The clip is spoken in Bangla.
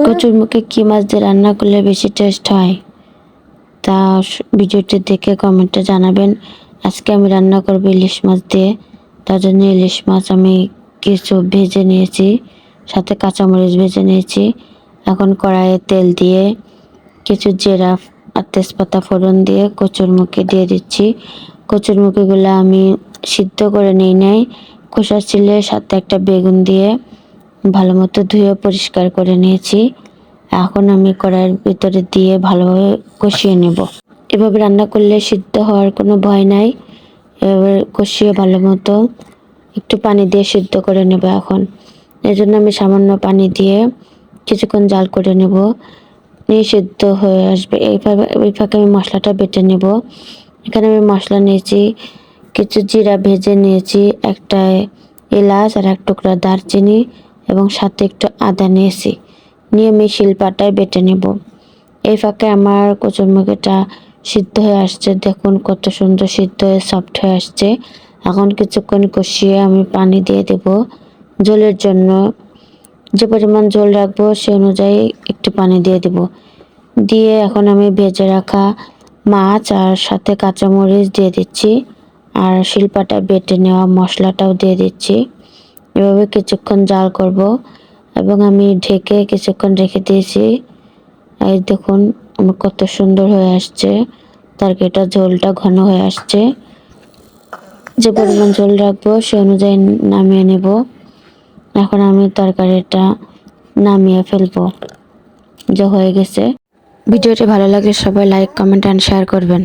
কচুরমুখী কি মাছ দিয়ে রান্না করলে বেশি টেস্ট হয় তা ভিডিওটি দেখে কমেন্টে জানাবেন। আজকে আমি রান্না করব ইলিশ মাছ দিয়ে। তার জন্য ইলিশ মাছ আমি কিছু ভেজে নিয়েছি, সাথে কাঁচামরিচ ভেজে নিয়েছি। এখন কড়াইয়ে তেল দিয়ে কিছু জিরা আর তেজপাতা ফোড়ন দিয়ে কচুরমুখী দিয়ে দিচ্ছি। কচুরমুখীগুলো আমি সিদ্ধ করে নিই নাই, খোসা ছিলে সাথে একটা বেগুন দিয়ে ভালো মতো ধুয়ে পরিষ্কার করে নিয়েছি। এখন আমি কড়াইয়ের ভিতরে দিয়ে ভালোভাবে কষিয়ে নেব। এভাবে রান্না করলে সিদ্ধ হওয়ার কোনো ভয় নাই। এবার কষিয়ে ভালো মতো একটু পানি দিয়ে সিদ্ধ করে নেব। এখন এই জন্য আমি সামান্য পানি দিয়ে কিছুক্ষণ জাল করে নেব, নিয়ে সিদ্ধ হয়ে আসবে। এইভাবে ওই ফাঁকে আমি মশলাটা বেটে নেব। এখানে আমি মশলা নিয়েছি, কিছু জিরা ভেজে নিয়েছি, একটা এলাচ আর এক টুকরা দারচিনি এবং সাথে একটু আদা নিয়েছি, নিয়ে আমি শিলপাটায় বেটে নেব। এই ফাঁকে আমার কচুরমুখিটা সিদ্ধ হয়ে আসছে, দেখুন কত সুন্দর সিদ্ধ হয়ে সফট হয়ে আসছে। এখন কিছুক্ষণ কষিয়ে আমি পানি দিয়ে দেব ঝোলের জন্য। যে পরিমাণ ঝোল রাখবো সে অনুযায়ী একটু পানি দিয়ে দেব। দিয়ে এখন আমি ভেজে রাখা মাছ আর সাথে কাঁচামরিচ দিয়ে দিচ্ছি, আর শিলপাটা বেটে নেওয়া মশলাটাও দিয়ে দিচ্ছি। এভাবে কিছুক্ষণ জাল করব এবং আমি ঢেকে কিছুক্ষণ রেখে দিয়েছি। এই দেখুন আমার কত সুন্দর হয়ে আসছে, তরকারিটা ঝোলটা ঘন হয়ে আসছে। যে পরিমাণ ঝোল রাখবো সে অনুযায়ী নামিয়ে নেব। এখন আমি তরকারিটা নামিয়ে ফেলবো, যে হয়ে গেছে। ভিডিওটি ভালো লাগলে সবাই লাইক, কমেন্ট অ্যান্ড শেয়ার করবেন।